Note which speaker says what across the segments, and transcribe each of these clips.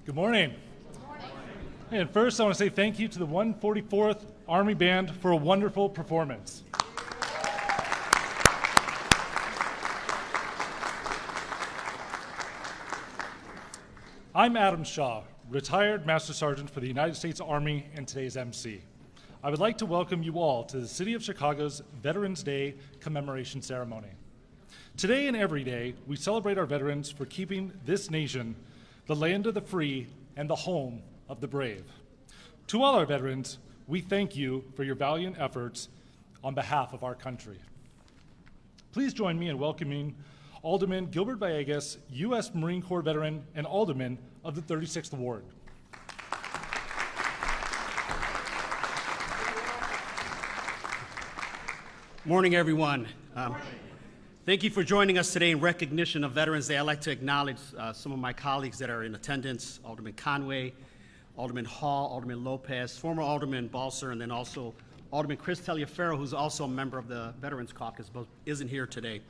Speaker 1: Good morning. And first, I want to say thank you to the 144th Army Band for a wonderful performance. I'm Adam Shaw, retired Master Sergeant for the United States Army and today's MC. I would like to welcome you all to the City of Chicago's Veterans Day commemoration ceremony. Today and every day, we celebrate our veterans for keeping this nation the land of the free and the home of the brave. To all our veterans, we thank you for your valiant efforts on behalf of our country. Please join me in welcoming Alderman Gilbert Villegas, U.S. Marine Corps veteran and Alderman of the 36th Ward.
Speaker 2: Morning, everyone. Thank you for joining us today in recognition of Veterans Day. I'd like to acknowledge some of my colleagues that are in attendance: Alderman Conway, Alderman Hall, Alderman Lopez, former Alderman Balser, and then also Alderman Chris Taliaferro, who's also a member of the Veterans Caucus, but isn't here today.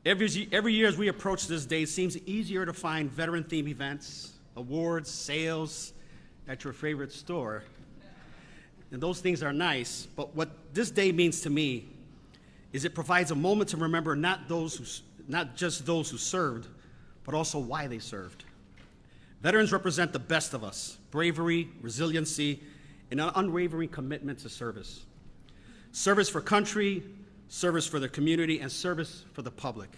Speaker 2: Every year as we approach this day, it seems easier to find veteran-themed events, awards, sales at your favorite store. And those things are nice, but what this day means to me is it provides a moment to remember not just those who served, but also why they served. Veterans represent the best of us: bravery, resiliency, and an unwavering commitment to service. Service for country, service for the community, and service for the public.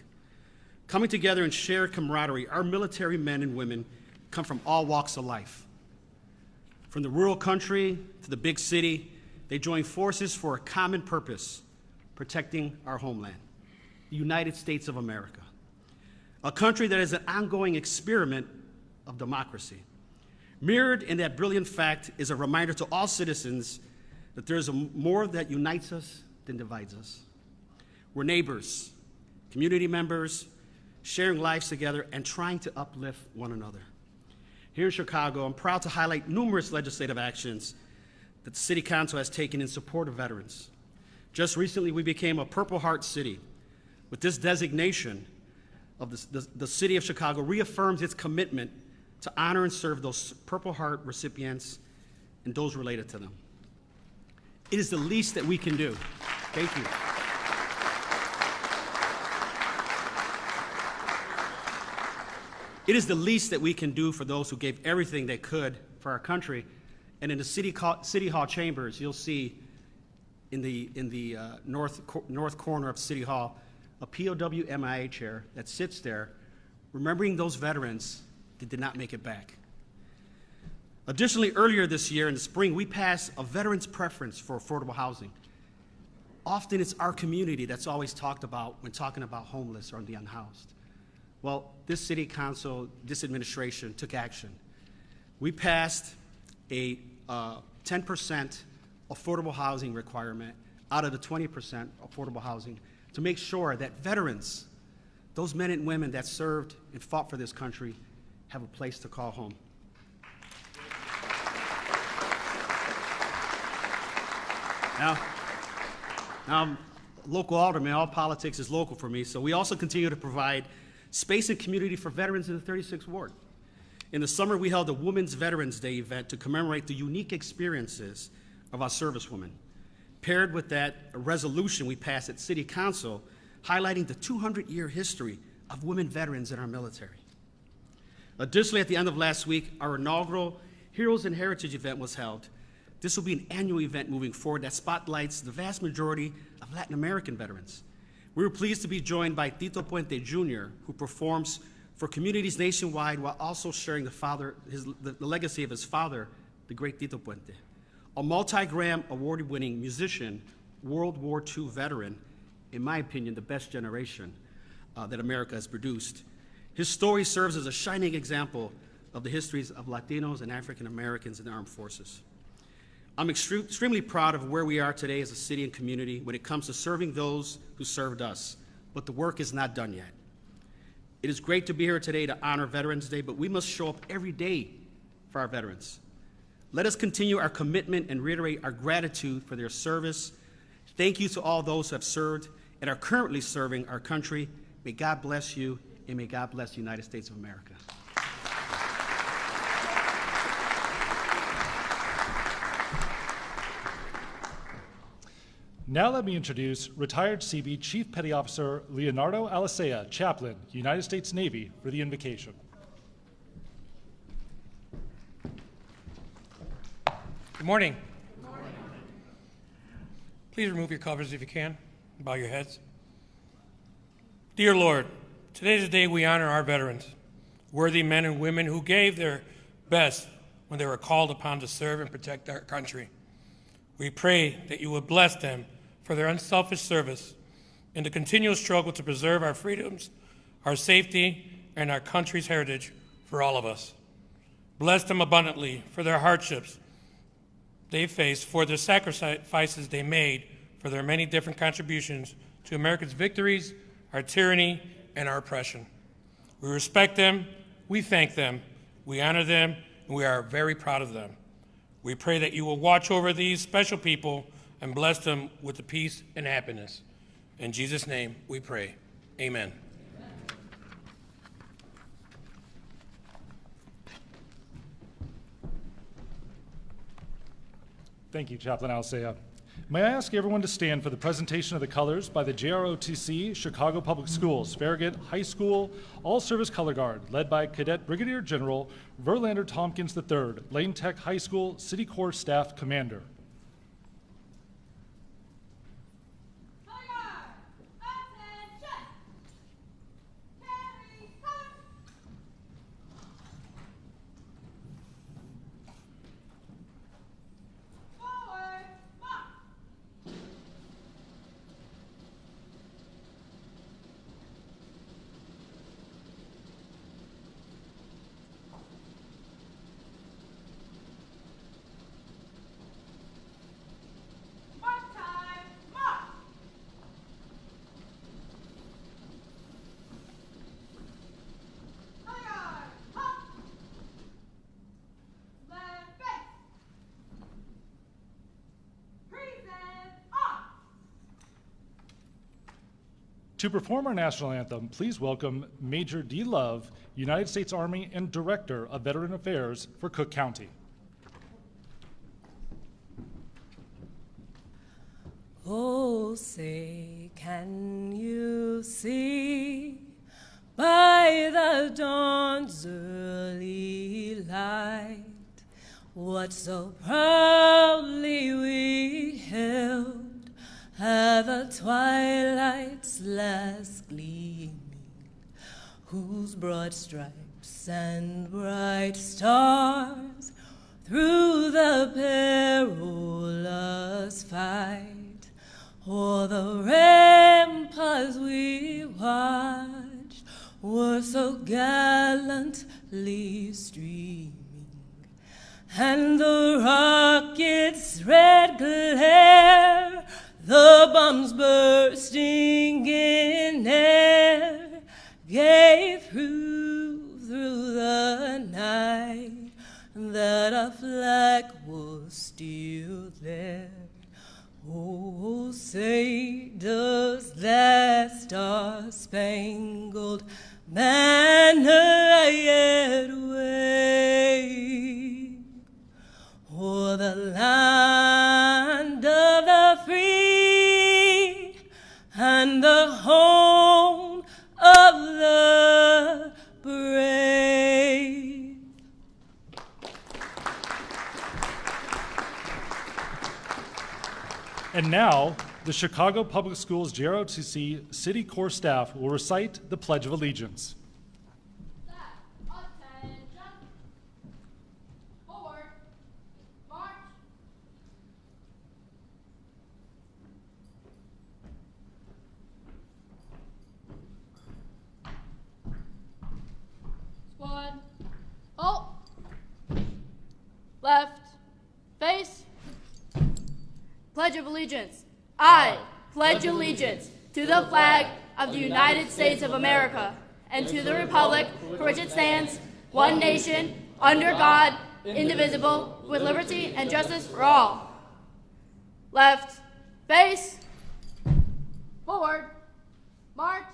Speaker 2: Coming together in shared camaraderie, our military men and women come from all walks of life. From the rural country to the big city, they join forces for a common purpose: protecting our homeland, the United States of America, a country that is an ongoing experiment of democracy. Mirrored in that brilliant fact is a reminder to all citizens that there is more that unites us than divides us. We're neighbors, community members, sharing lives together and trying to uplift one another. Here in Chicago, I'm proud to highlight numerous legislative actions that the City Council has taken in support of veterans. Just recently, we became a Purple Heart City. With this designation, the City of Chicago reaffirms its commitment to honor and serve those Purple Heart recipients and those related to them. It is the least that we can do. Thank you. It is the least that we can do for those who gave everything they could for our country. And in the City Hall chambers, you'll see in the north corner of City Hall a POW MIA chair that sits there, remembering those veterans that did not make it back. Additionally, earlier this year in the spring, we passed a veterans preference for affordable housing. Often it's our community that's always talked about when talking about homeless or the unhoused. Well, this City Council, this administration took action. We passed a 10% affordable housing requirement out of the 20% affordable housing to make sure that veterans, those men and women that served and fought for this country, have a place to call home. Now, local alderman, all politics is local for me, so we also continue to provide space and community for veterans in the 36th Ward. In the summer, we held a Women's Veterans Day event to commemorate the unique experiences of our servicewomen. Paired with that, a resolution we passed at City Council highlighting the 200-year history of women veterans in our military. Additionally, at the end of last week, our inaugural Heroes and Heritage event was held. This will be an annual event moving forward that spotlights the vast majority of Latin American veterans. We were pleased to be joined by Tito Puente Jr., who performs for communities nationwide while also sharing the legacy of his father, the great Tito Puente. A multi-Gram award-winning musician, World War II veteran, in my opinion, the best generation that America has produced. His story serves as a shining example of the histories of Latinos and African Americans in the armed forces. I'm extremely proud of where we are today as a city and community when it comes to serving those who served us, but the work is not done yet. It is great to be here today to honor Veterans Day, but we must show up every day for our veterans. Let us continue our commitment and reiterate our gratitude for their service. Thank you to all those who have served and are currently serving our country. May God bless you, and may God bless the United States of America.
Speaker 1: Now let me introduce retired Seabee Chief Petty Officer Leonardo Alicea, Chaplain, United States Navy, for the invocation.
Speaker 3: Good morning. Good morning. Please remove your covers if you can. Bow your heads. Dear Lord, today is the day we honor our veterans, worthy men and women who gave their best when they were called upon to serve and protect our country. We pray that you would bless them for their unselfish service in the continual struggle to preserve our freedoms, our safety, and our country's heritage for all of us. Bless them abundantly for their hardships they faced, for the sacrifices they made, for their many different contributions to America's victories, our tyranny, and our oppression. We respect them, we thank them, we honor them, and we are very proud of them. We pray that you will watch over these special people and bless them with the peace and happiness. In Jesus' name we pray. Amen.
Speaker 1: Thank you, Chaplain Alicea. May I ask everyone to stand for the presentation of the colors by the JROTC Chicago Public Schools, Farragut High School All-Service Color Guard, led by Cadet Brigadier General Verlander Tompkins III, Lane Tech High School City Corps Staff Commander. To perform our national anthem, please welcome Major D. Love, United States Army and Director of Veteran Affairs for Cook County.
Speaker 4: Oh, say, can you see by the dawn's early light what so proudly we held at the twilight's last gleaming, whose broad stripes and bright stars through the perilous fight o'er the ramparts we watched were so gallantly streaming, and the rocket's red glare, the bombs bursting in air, gave proof through the night that our flag was still there. Oh, say, does that star-spangled banner yet wave o'er the land of the free and the home of the brave?
Speaker 1: And now, the Chicago Public Schools JROTC City Corps staff will recite the Pledge of Allegiance.
Speaker 5: Squad, halt, left, face. Pledge of Allegiance. I pledge allegiance to the flag of the United States of America and to the republic for which it stands, one nation, under God, indivisible, with liberty and justice for all. Left, face, forward, march.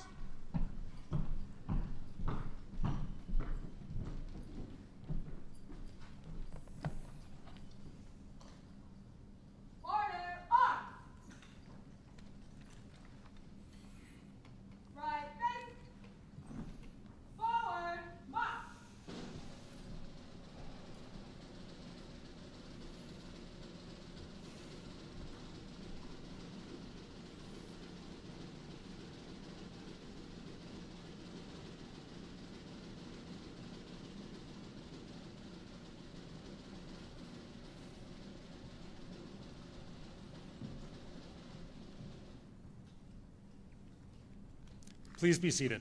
Speaker 1: Please be seated.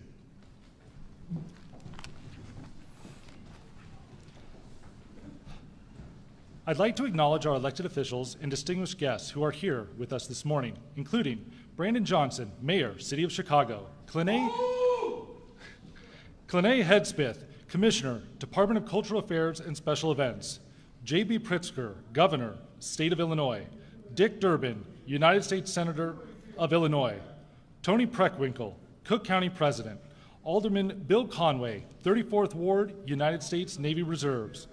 Speaker 1: I'd like to acknowledge our elected officials and distinguished guests who are here with us this morning, including Brandon Johnson, Mayor, City of Chicago, Clene Hedspeth, Commissioner, Department of Cultural Affairs and Special Events, J.B. Pritzker, Governor, State of Illinois, Dick Durbin, United States Senator of Illinois, Tony Preckwinkle, Cook County President, Alderman Bill Conway, 34th Ward, United States Navy Reserves,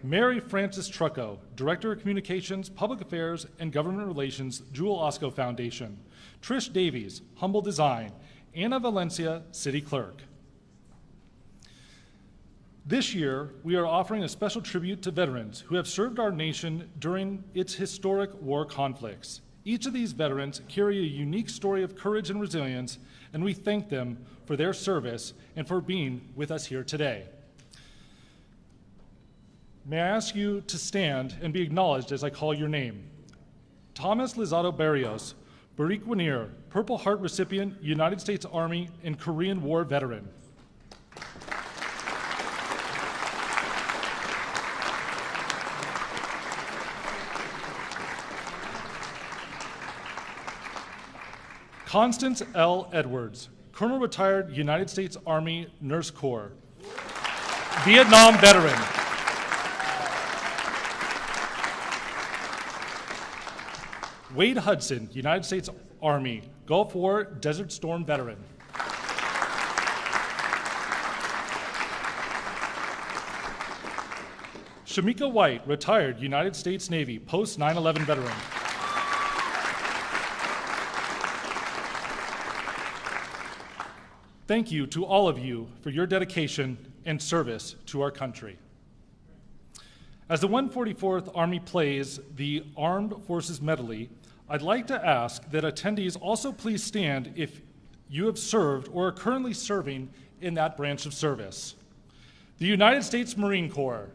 Speaker 1: Mary Frances Trucco, Director of Communications, Public Affairs, and Government Relations, Jewel Osco Foundation, Trish Davies, Humble Design, Anna Valencia, City Clerk. This year, we are offering a special tribute to veterans who have served our nation during its historic war conflicts. Each of these veterans carry a unique story of courage and resilience, and we thank them for their service and for being with us here today. May I ask you to stand and be acknowledged as I call your name. Thomas Lizado Barrios, Barik Wanir, Purple Heart recipient, United States Army and Korean War veteran. Constance L. Edwards, Colonel retired United States Army Nurse Corps, Vietnam veteran. Wade Hudson, United States Army, Gulf War Desert Storm veteran. Shamika White, retired United States Navy, post 9/11 veteran. Thank you to all of you for your dedication and service to our country. As the 144th Army plays the Armed Forces Medley, I'd like to ask that attendees also please stand if you have served or are currently serving in that branch of service. The United States Marine Corps,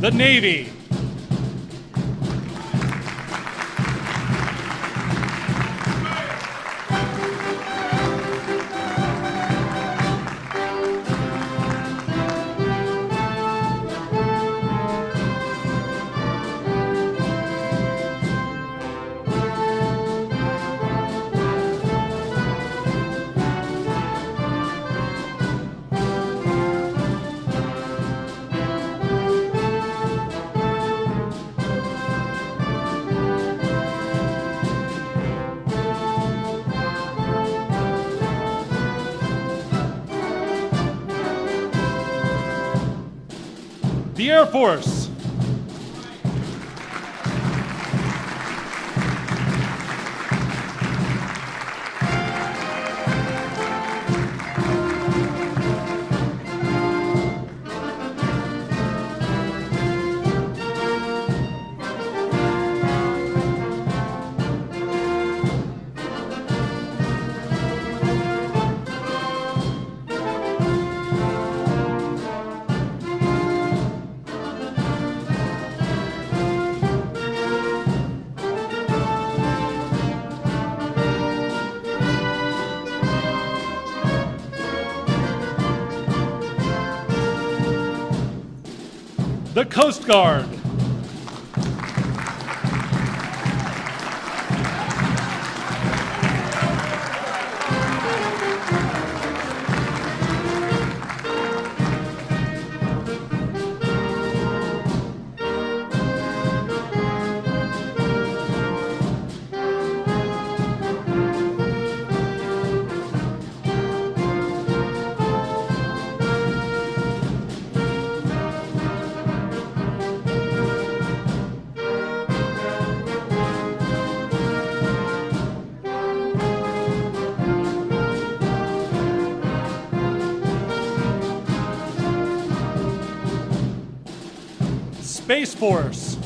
Speaker 1: the Navy, the Air Force, the Coast Guard, Space Force.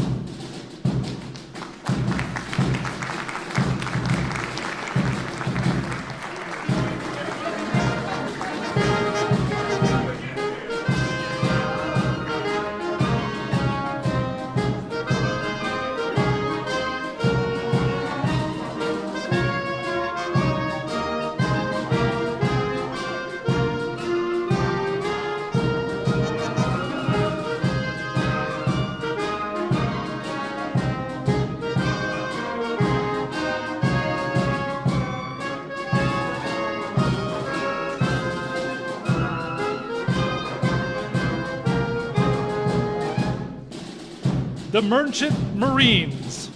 Speaker 1: The Merchant Marines.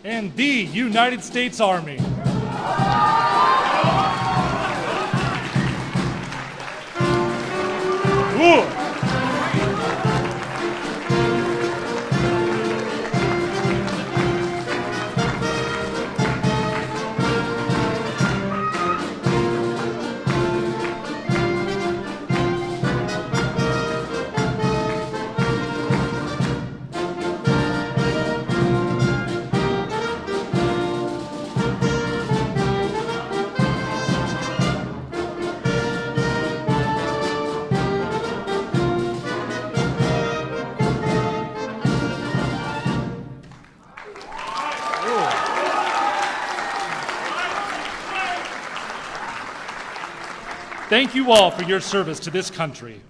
Speaker 1: And the United States Army. Ooh. Thank you all for your service to this country.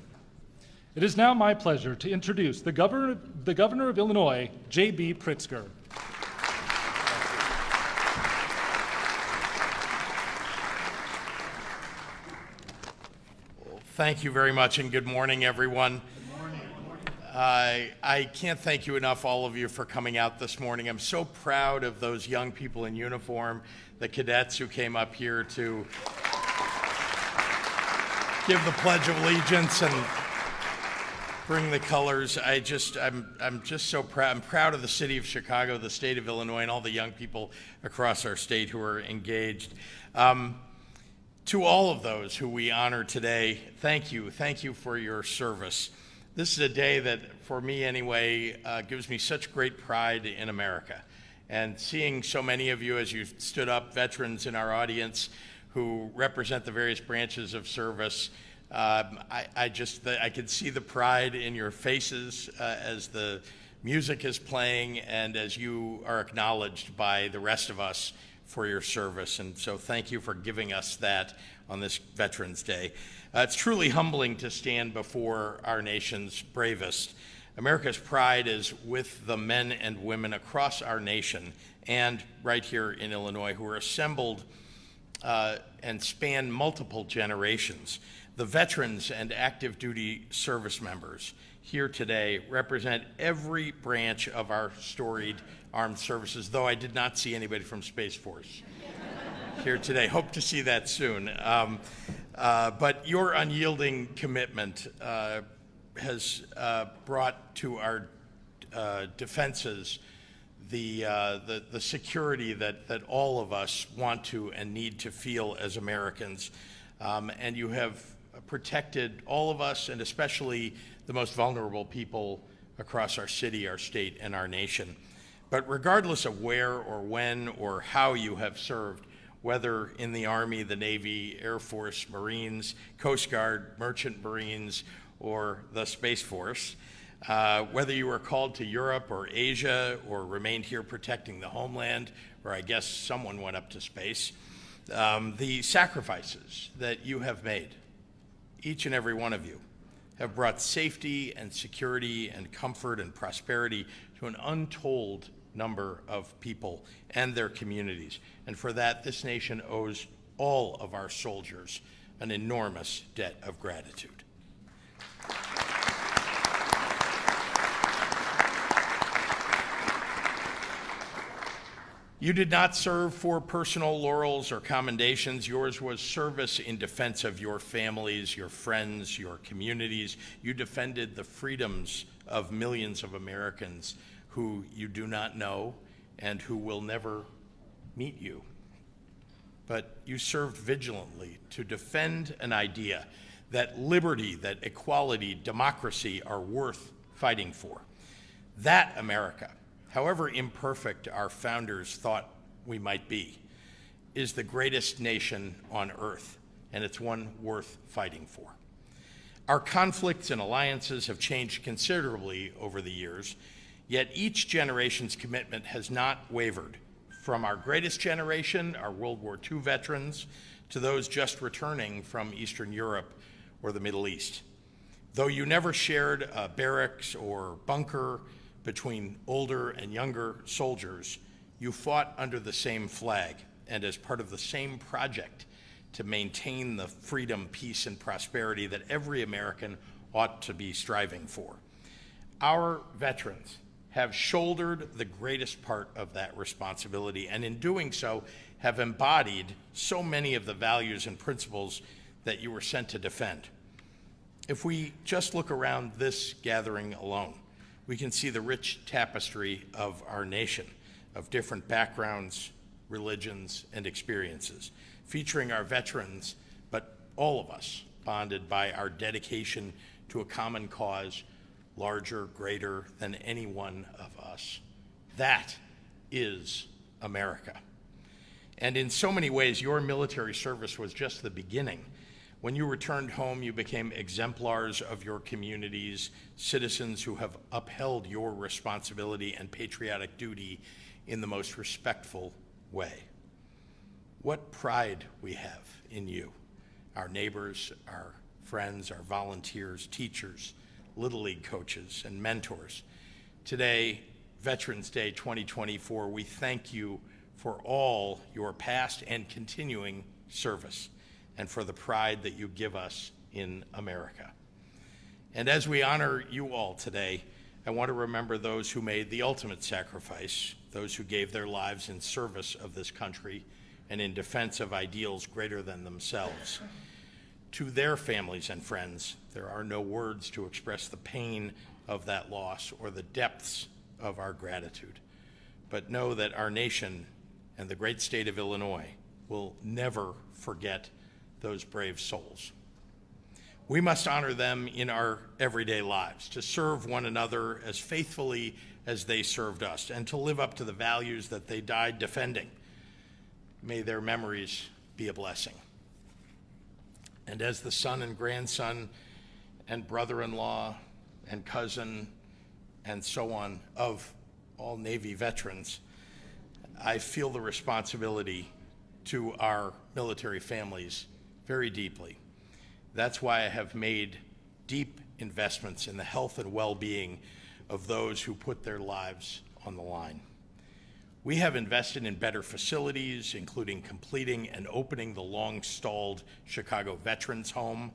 Speaker 1: It is now my pleasure to introduce the Governor of Illinois, J.B. Pritzker.
Speaker 6: Thank you very much, and good morning, everyone. I can't thank you enough, all of you, for coming out this morning. I'm so proud of those young people in uniform, the cadets who came up here to give the Pledge of Allegiance and bring the colors. I'm just so proud. I'm proud of the city of Chicago, the state of Illinois, and all the young people across our state who are engaged. To all of those who we honor today, thank you. Thank you for your service. This is a day that, for me anyway, gives me such great pride in America. And seeing so many of you as you stood up, veterans in our audience who represent the various branches of service, I could see the pride in your faces as the music is playing and as you are acknowledged by the rest of us for your service. And so thank you for giving us that on this Veterans Day. It's truly humbling to stand before our nation's bravest. America's pride is with the men and women across our nation and right here in Illinois who are assembled and span multiple generations. The veterans and active duty service members here today represent every branch of our storied armed services, though I did not see anybody from Space Force here today. Hope to see that soon. But your unyielding commitment has brought to our defenses the security that all of us want to and need to feel as Americans. And you have protected all of us, and especially the most vulnerable people across our city, our state, and our nation. But regardless of where or when or how you have served, whether in the Army, the Navy, Air Force, Marines, Coast Guard, Merchant Marines, or the Space Force, whether you were called to Europe or Asia or remained here protecting the homeland, or I guess someone went up to space, The sacrifices that you have made, each and every one of you, have brought safety and security and comfort and prosperity to an untold number of people and their communities. And for that, this nation owes all of our soldiers an enormous debt of gratitude. You did not serve for personal laurels or commendations. Yours was service in defense of your families, your friends, your communities. You defended the freedoms of millions of Americans who you do not know and who will never meet you. But you served vigilantly to defend an idea that liberty, that equality, democracy are worth fighting for. That America, however imperfect our founders thought we might be, is the greatest nation on earth, and it's one worth fighting for. Our conflicts and alliances have changed considerably over the years, yet each generation's commitment has not wavered, from our greatest generation, our World War II veterans, to those just returning from Eastern Europe or the Middle East. Though you never shared a barracks or bunker between older and younger soldiers, you fought under the same flag and as part of the same project to maintain the freedom, peace, and prosperity that every American ought to be striving for. Our veterans have shouldered the greatest part of that responsibility, and in doing so have embodied so many of the values and principles that you were sent to defend. If we just look around this gathering alone, we can see the rich tapestry of our nation, of different backgrounds, religions, and experiences, featuring our veterans, but all of us bonded by our dedication to a common cause larger, greater than any one of us. That is America. And in so many ways, your military service was just the beginning. When you returned home, you became exemplars of your communities, citizens who have upheld your responsibility and patriotic duty in the most respectful way. What pride we have in you, our neighbors, our friends, our volunteers, teachers, Little League coaches, and mentors. Today, Veterans Day 2024, we thank you for all your past and continuing service, and for the pride that you give us in America. And as we honor you all today, I want to remember those who made the ultimate sacrifice, those who gave their lives in service of this country and in defense of ideals greater than themselves. To their families and friends, there are no words to express the pain of that loss or the depths of our gratitude. But know that our nation and the great state of Illinois will never forget those brave souls. We must honor them in our everyday lives, to serve one another as faithfully as they served us, and to live up to the values that they died defending. May their memories be a blessing. And as the son and grandson and brother-in-law and cousin and so on of all Navy veterans, I feel the responsibility to our military families very deeply. That's why I have made deep investments in the health and well-being of those who put their lives on the line. We have invested in better facilities, including completing and opening the long-stalled Chicago Veterans Home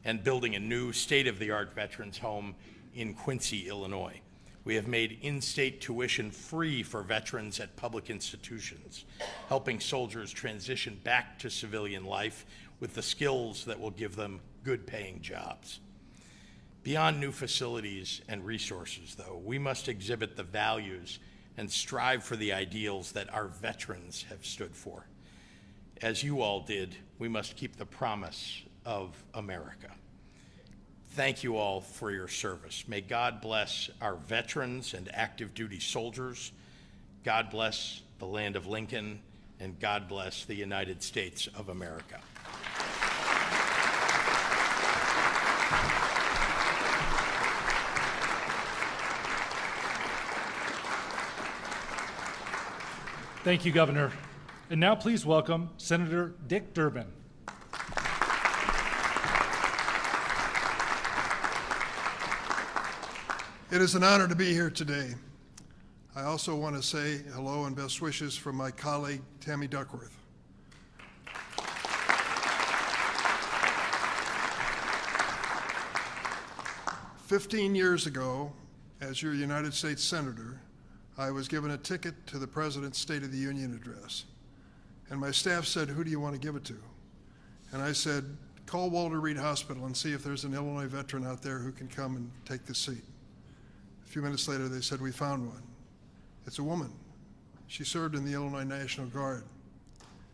Speaker 6: and building a new state-of-the-art Veterans Home in Quincy, Illinois. We have made in-state tuition free for veterans at public institutions, helping soldiers transition back to civilian life with the skills that will give them good-paying jobs. Beyond new facilities and resources, though, we must exhibit the values and strive for the ideals that our veterans have stood for. As you all did, we must keep the promise of America. Thank you all for your service. May God bless our veterans and active duty soldiers. God bless the land of Lincoln, and God bless the United States of America.
Speaker 1: Thank you, Governor. And now please welcome Senator Dick Durbin.
Speaker 7: It is an honor to be here today. I also want to say hello and best wishes from my colleague, Tammy Duckworth. "15 years ago, as your United States Senator, I was given a ticket to the President's State of the Union address. And my staff said, who do you want to give it to? And I said, call Walter Reed Hospital and see if there's an Illinois veteran out there who can come and take the seat. A few minutes later, they said, we found one. It's a woman. She served in the Illinois National Guard.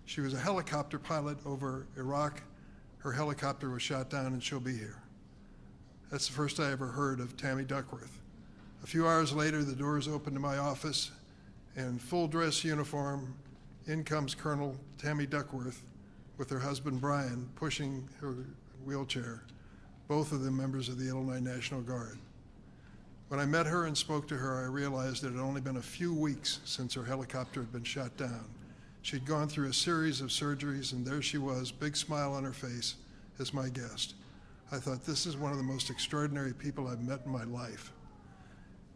Speaker 7: She was a helicopter pilot over Iraq. Her helicopter was shot down and she'll be here. That's the first I ever heard of Tammy Duckworth. A few hours later, the doors opened to my office, and full dress uniform, in comes Colonel Tammy Duckworth with her husband Brian pushing her wheelchair, both of them members of the Illinois National Guard. When I met her and spoke to her, I realized it had only been a few weeks since her helicopter had been shot down. She'd gone through a series of surgeries, and there she was, big smile on her face, as my guest. I thought, this is one of the most extraordinary people I've met in my life.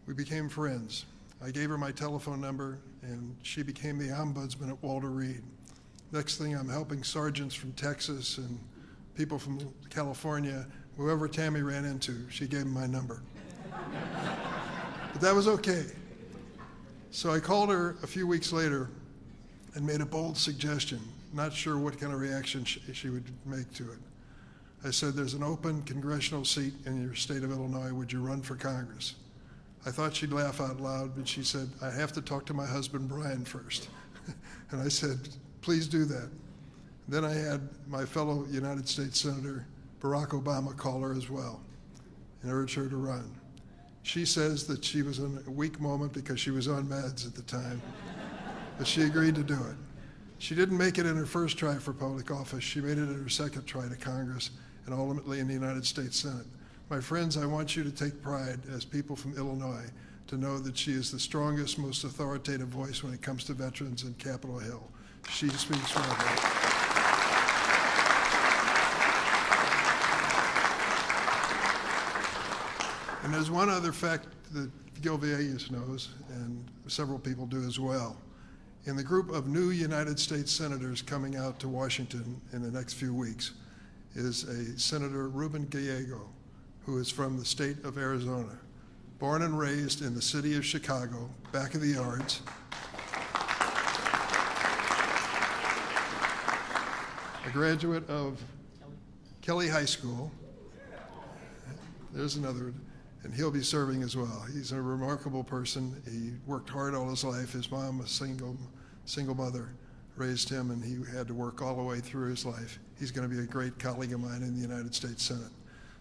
Speaker 7: We became friends. I gave her my telephone number, and she became the ombudsman at Walter Reed. Next thing, I'm helping sergeants from Texas and people from California. Whoever Tammy ran into, she gave them my number. But that was okay. So I called her a few weeks later and made a bold suggestion, not sure what kind of reaction she would make to it. I said, there's an open congressional seat in your state of Illinois. Would you run for Congress? I thought she'd laugh out loud, but she said, I have to talk to my husband, Brian, first. And I said, please do that. Then I had my fellow United States Senator, Barack Obama, call her as well and urge her to run. She says that she was in a weak moment because she was on meds at the time, but she agreed to do it. She didn't make it in her first try for public office. She made it in her second try to Congress and ultimately in the United States Senate. My friends, I want you to take pride as people from Illinois to know that she is the strongest, most authoritative voice when it comes to veterans in Capitol Hill. She speaks for everyone. And there's one other fact that Gil Villegas knows, and several people do as well. In the group of new United States senators coming out to Washington in the next few weeks is a Senator Ruben Gallego, who is from the state of Arizona, born and raised in the city of Chicago, back of the yards. A graduate of Kelly High School. There's another, and he'll be serving as well. He's a remarkable person. He worked hard all his life. His mom, a single mother, raised him, and he had to work all the way through his life. He's going to be a great colleague of mine in the United States Senate.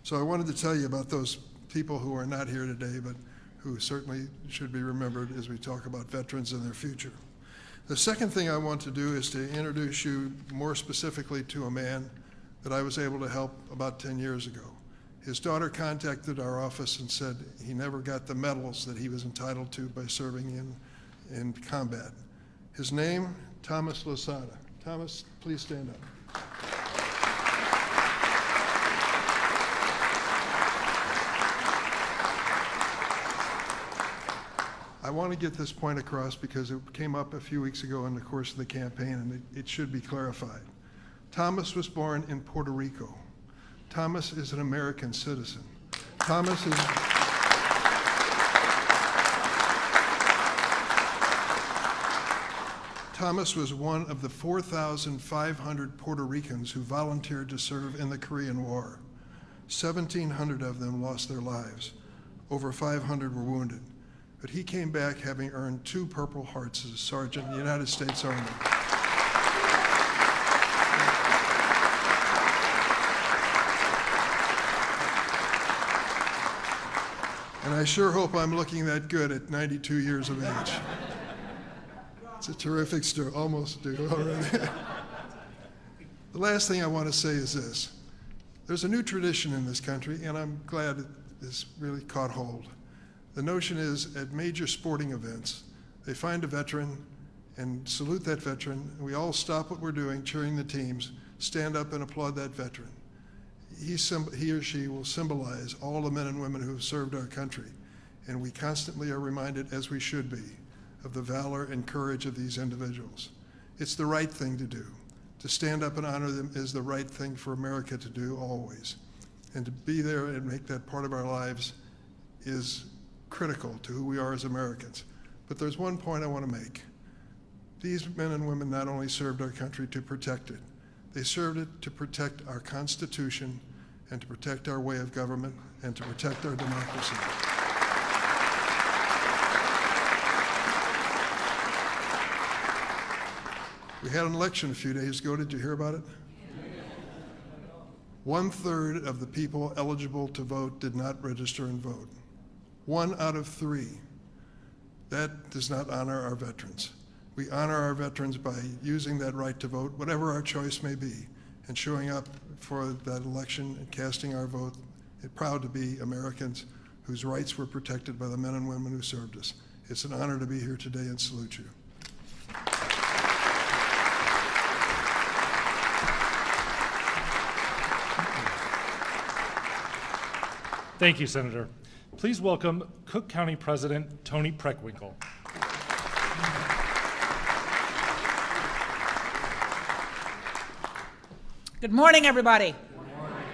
Speaker 7: So I wanted to tell you about those people who are not here today, but who certainly should be remembered as we talk about veterans and their future. The second thing I want to do is to introduce you more specifically to a man that I was able to help about 10 years ago. His daughter contacted our office and said he never got the medals that he was entitled to by serving in combat. His name, Thomas Losada. Thomas, please stand up. I want to get this point across because it came up a few weeks ago in the course of the campaign, and it should be clarified. Thomas was born in Puerto Rico. Thomas is an American citizen. Thomas was one of the 4,500 Puerto Ricans who volunteered to serve in the Korean War. 1,700 of them lost their lives. Over 500 were wounded. But he came back having earned 2 Purple Hearts as a sergeant in the United States Army. And I sure hope I'm looking that good at 92 years of age. It's a terrific story, almost do already. The last thing I want to say is this. There's a new tradition in this country, and I'm glad this really caught hold. The notion is at major sporting events, they find a veteran and salute that veteran. We all stop what we're doing, cheering the teams, stand up and applaud that veteran. He or she will symbolize all the men and women who have served our country, and we constantly are reminded, as we should be, of the valor and courage of these individuals. It's the right thing to do. To stand up and honor them is the right thing for America to do always. And to be there and make that part of our lives is critical to who we are as Americans. But there's one point I want to make. These men and women not only served our country to protect it, they served it to protect our Constitution and to protect our way of government and to protect our democracy. We had an election a few days ago. Did you hear about it? 1/3 of the people eligible to vote did not register and vote. 1 out of 3. That does not honor our veterans. We honor our veterans by using that right to vote, whatever our choice may be, and showing up for that election and casting our vote, and proud to be Americans whose rights were protected by the men and women who served us. It's an honor to be here today and salute you.
Speaker 1: Thank you, Senator. Please welcome Cook County President Tony Preckwinkle.
Speaker 8: Good morning, everybody. Good morning.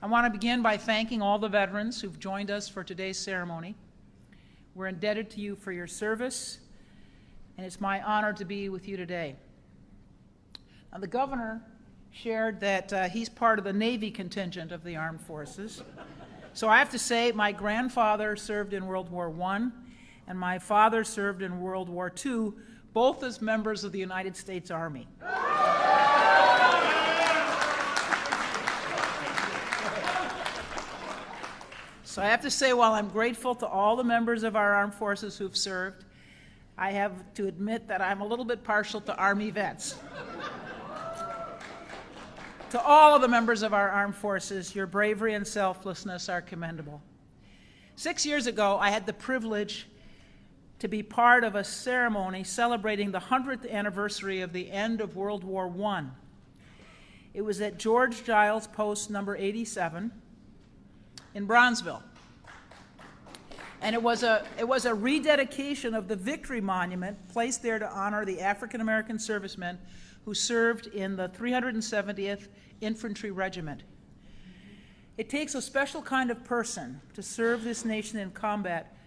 Speaker 8: I want to begin by thanking all the veterans who've joined us for today's ceremony. We're indebted to you for your service, and it's my honor to be with you today. Now, the governor shared that he's part of the Navy contingent of the Armed Forces. So I have to say, my grandfather served in World War I, and my father served in World War II, both as members of the United States Army. So I have to say, while I'm grateful to all the members of our armed forces who've served, I have to admit that I'm a little bit partial to Army vets. To all of the members of our armed forces, your bravery and selflessness are commendable. 6 years ago, I had the privilege to be part of a ceremony celebrating the 100th anniversary of the end of World War I. It was at George Giles Post number 87 in Bronzeville. And it was a rededication of the Victory Monument placed there to honor the African American servicemen who served in the 370th Infantry Regiment. It takes a special kind of person to serve this nation in combat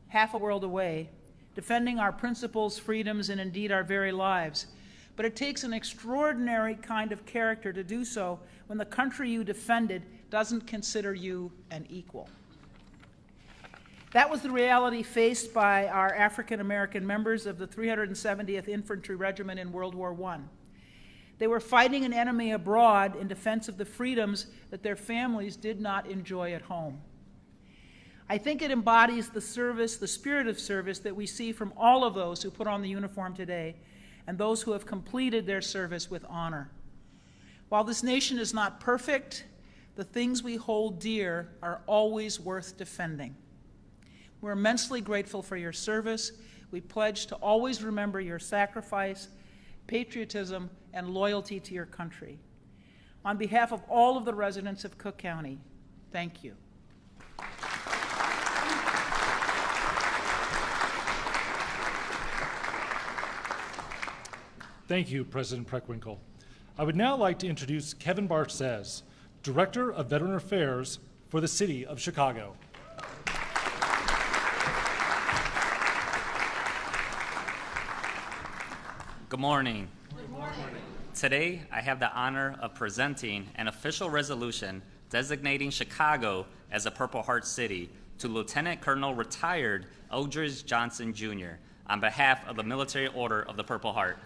Speaker 8: half a world away, defending our principles, freedoms, and indeed our very lives. But it takes an extraordinary kind of character to do so when the country you defended doesn't consider you an equal. That was the reality faced by our African American members of the 370th Infantry Regiment in World War I. They were fighting an enemy abroad in defense of the freedoms that their families did not enjoy at home. I think it embodies the service, the spirit of service that we see from all of those who put on the uniform today and those who have completed their service with honor. While this nation is not perfect, the things we hold dear are always worth defending. We're immensely grateful for your service. We pledge to always remember your sacrifice, patriotism, and loyalty to your country. On behalf of all of the residents of Cook County, thank you.
Speaker 1: Thank you, President Preckwinkle. I would now like to introduce Kevin Barcez, Director of Veteran Affairs for the City of Chicago.
Speaker 9: Good morning. Good morning. Today, I have the honor of presenting an official resolution designating Chicago as a Purple Heart City to Lieutenant Colonel retired Eldridge Johnson, Jr. on behalf of the Military Order of the Purple Heart.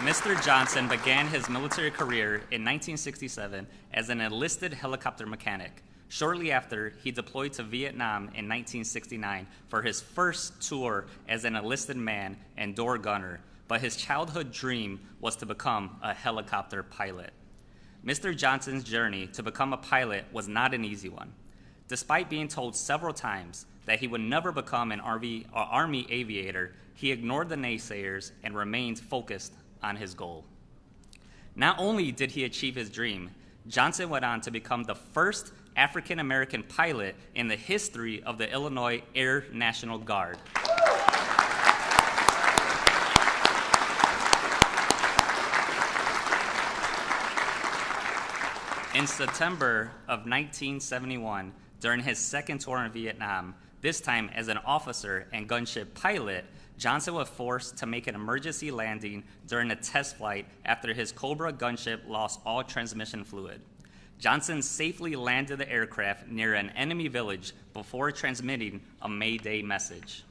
Speaker 9: Mr. Johnson began his military career in 1967 as an enlisted helicopter mechanic. Shortly after, he deployed to Vietnam in 1969 for his first tour as an enlisted man and door gunner, but his childhood dream was to become a helicopter pilot. Mr. Johnson's journey to become a pilot was not an easy one. Despite being told several times that he would never become an Army aviator, he ignored the naysayers and remained focused on his goal. Not only did he achieve his dream, Johnson went on to become the first African-American pilot in the history of the Illinois Air National Guard. In September of 1971, during his second tour in Vietnam, this time as an officer and gunship pilot, Johnson was forced to make an emergency landing during a test flight after his Cobra gunship lost all transmission fluid. Johnson safely landed the aircraft near an enemy village before transmitting a Mayday message.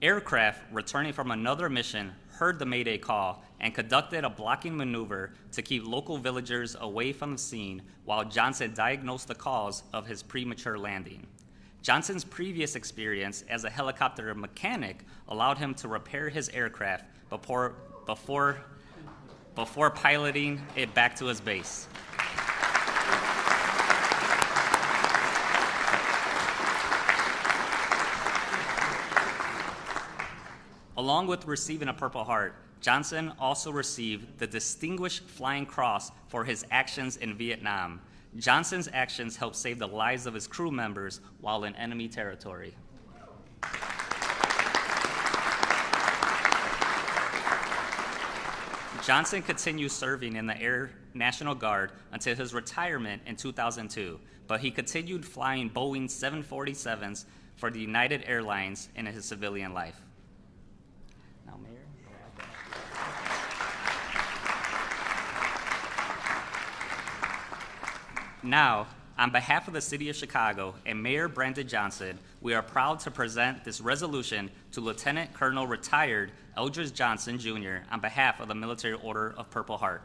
Speaker 9: Aircraft returning from another mission heard the Mayday call and conducted a blocking maneuver to keep local villagers away from the scene while Johnson diagnosed the cause of his premature landing. Johnson's previous experience as a helicopter mechanic allowed him to repair his aircraft before piloting it back to his base. Along with receiving a Purple Heart, Johnson also received the Distinguished Flying Cross for his actions in Vietnam. Johnson's actions helped save the lives of his crew members while in enemy territory. Johnson continued serving in the Air National Guard until his retirement in 2002, but he continued flying Boeing 747s for the United Airlines in his civilian life. Now, Mayor. Now, on behalf of the City of Chicago and Mayor Brandon Johnson, we are proud to present this resolution to Lieutenant Colonel Retired Eldridge Johnson, Jr. on behalf of the Military Order of Purple Heart.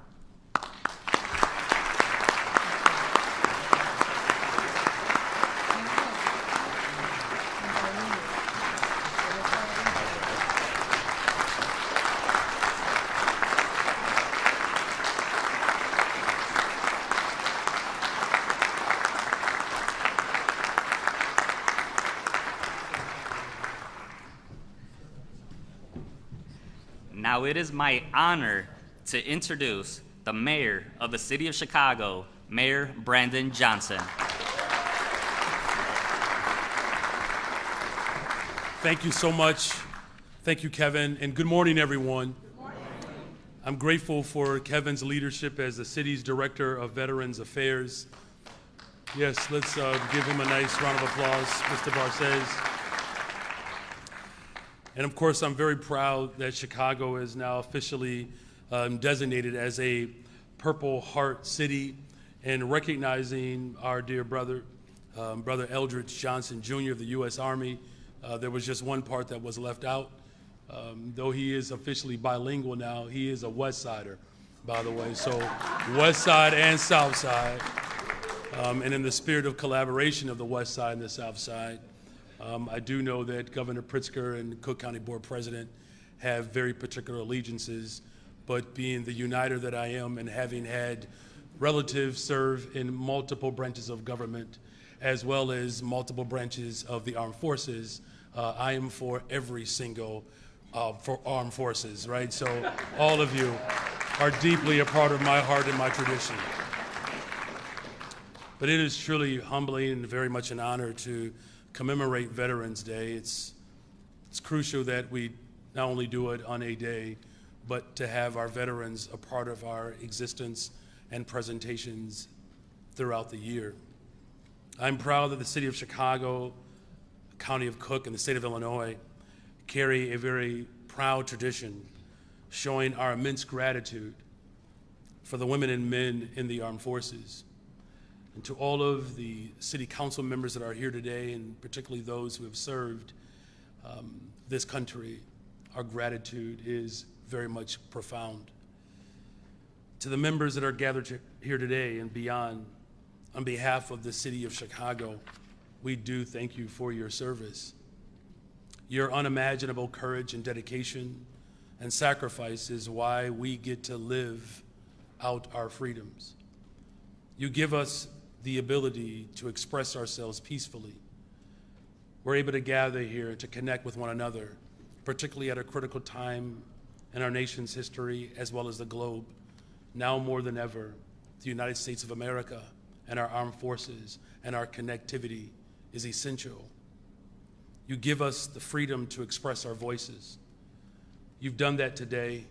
Speaker 9: Now it is my honor to introduce the Mayor of the City of Chicago, Mayor Brandon Johnson.
Speaker 10: Thank you so much. Thank you, Kevin, and good morning, everyone. Good morning. I'm grateful for Kevin's leadership as the city's Director of Veterans Affairs. Yes, let's give him a nice round of applause, Mr. Barces. And of course, I'm very proud that Chicago is now officially designated as a Purple Heart City, and recognizing our dear brother, Brother Eldridge Johnson, Jr. of the U.S. Army. There was just one part that was left out. Though he is officially bilingual now, he is a West Sider, by the way. So West Side and South Side. And in the spirit of collaboration of the West Side and the South Side, I do know that Governor Pritzker and Cook County Board President have very particular allegiances, but being the uniter that I am and having had relatives serve in multiple branches of government, as well as multiple branches of the armed forces, I am for every single for armed forces, right? So all of you are deeply a part of my heart and my tradition. But it is truly humbling and very much an honor to commemorate Veterans Day. It's crucial that we not only do it on a day, but to have our veterans a part of our existence and presentations throughout the year. I'm proud that the City of Chicago, County of Cook, and the state of Illinois carry a very proud tradition showing our immense gratitude for the women and men in the armed forces. And to all of the city council members that are here today, and particularly those who have served this country, our gratitude is very much profound. To the members that are gathered here today and beyond, on behalf of the City of Chicago, we do thank you for your service. Your unimaginable courage and dedication and sacrifice is why we get to live out our freedoms. You give us the ability to express ourselves peacefully. We're able to gather here to connect with one another, particularly at a critical time in our nation's history as well as the globe. Now more than ever, the United States of America and our armed forces and our connectivity is essential. You give us the freedom to express our voices. You've done that today,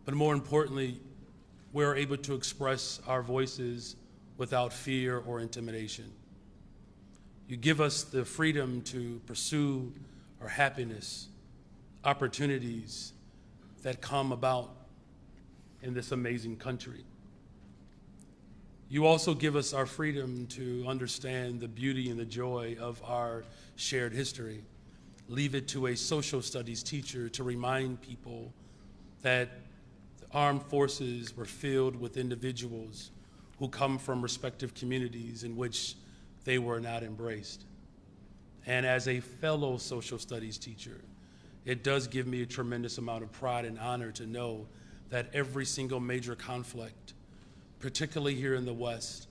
Speaker 10: but more importantly, we're able to express our voices without fear or intimidation. You give us the freedom to pursue our happiness, opportunities that come about in this amazing country. You also give us our freedom to understand the beauty and the joy of our shared history. Leave it to a social studies teacher to remind people that the armed forces were filled with individuals who come from respective communities in which they were not embraced. And as a fellow social studies teacher, it does give me a tremendous amount of pride and honor to know that every single major conflict, particularly here in the West,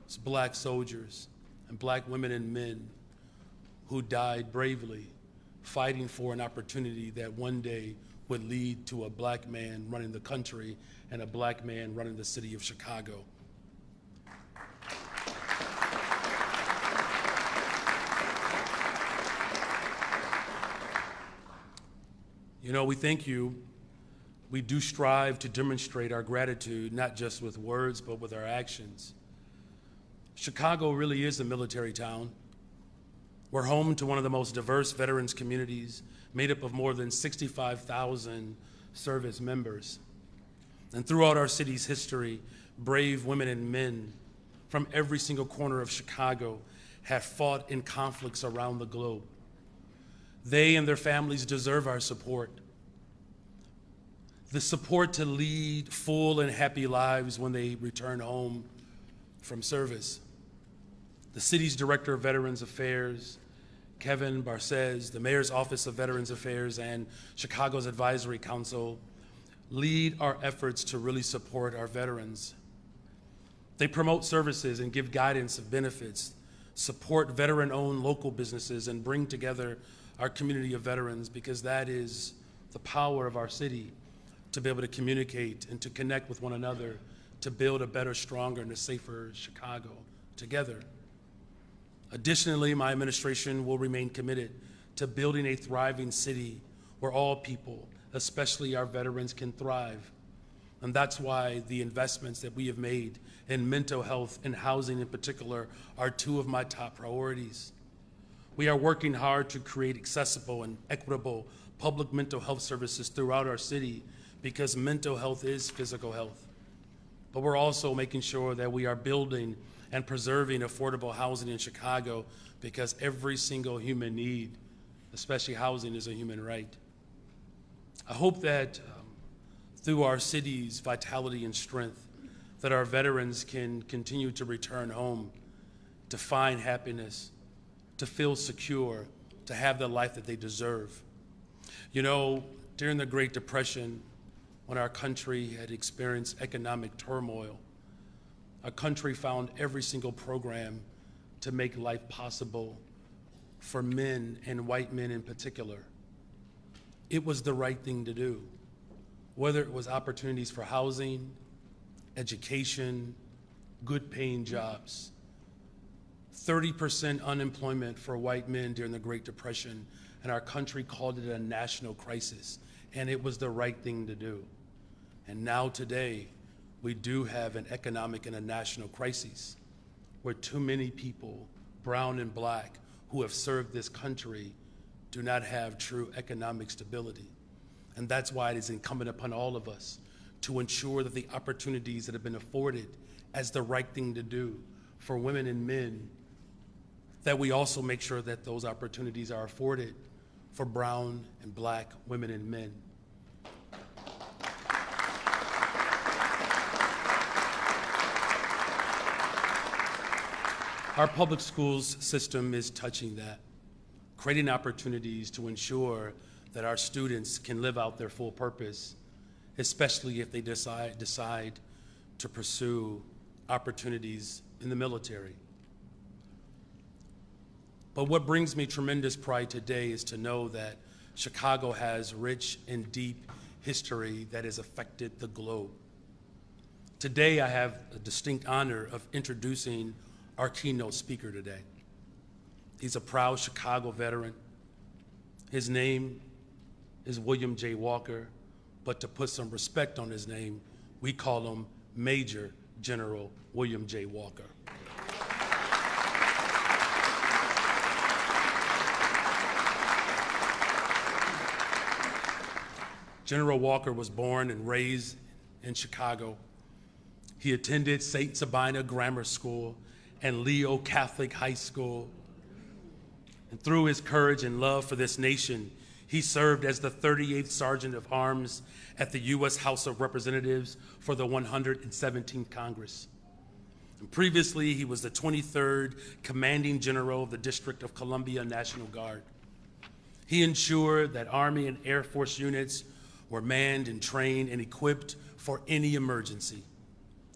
Speaker 10: it's black soldiers and black women and men who died bravely fighting for an opportunity that one day would lead to a black man running the country and a black man running the city of Chicago. You know, we thank you. We do strive to demonstrate our gratitude, not just with words, but with our actions. Chicago really is a military town. We're home to one of the most diverse veterans communities, made up of more than 65,000 service members. And throughout our city's history, brave women and men from every single corner of Chicago have fought in conflicts around the globe. They and their families deserve our support. The support to lead full and happy lives when they return home from service. The city's Director of Veterans Affairs, Kevin Barces, the Mayor's Office of Veterans Affairs, and Chicago's Advisory Council lead our efforts to really support our veterans. They promote services and give guidance of benefits, support veteran-owned local businesses, and bring together our community of veterans, because that is the power of our city, to be able to communicate and to connect with one another, to build a better, stronger, and a safer Chicago together. Additionally, my administration will remain committed to building a thriving city where all people, especially our veterans, can thrive. And that's why the investments that we have made in mental health and housing in particular are two of my top priorities. We are working hard to create accessible and equitable public mental health services throughout our city, because mental health is physical health. But we're also making sure that we are building and preserving affordable housing in Chicago, because every single human need, especially housing, is a human right. I hope that through our city's vitality and strength, that our veterans can continue to return home, to find happiness, to feel secure, to have the life that they deserve. You know, during the Great Depression, when our country had experienced economic turmoil, our country found every single program to make life possible for men, and white men in particular. It was the right thing to do, whether it was opportunities for housing, education, good paying jobs. 30% unemployment for white men during the Great Depression, and our country called it a national crisis, and it was the right thing to do. And now today, we do have an economic and a national crisis where too many people, brown and black, who have served this country do not have true economic stability. And that's why it is incumbent upon all of us to ensure that the opportunities that have been afforded as the right thing to do for women and men, that we also make sure that those opportunities are afforded for brown and black women and men. Our public schools system is touching that, creating opportunities to ensure that our students can live out their full purpose, especially if they decide to pursue opportunities in the military. But what brings me tremendous pride today is to know that Chicago has rich and deep history that has affected the globe. Today, I have the distinct honor of introducing our keynote speaker today. He's a proud Chicago veteran. His name is William J. Walker, but to put some respect on his name, we call him Major General William J. Walker. General Walker was born and raised in Chicago. He attended St. Sabina Grammar School and Leo Catholic High School. And through his courage and love for this nation, he served as the 38th Sergeant of Arms at the U.S. House of Representatives for the 117th Congress. And previously, he was the 23rd Commanding General of the District of Columbia National Guard. He ensured that Army and Air Force units were manned and trained and equipped for any emergency.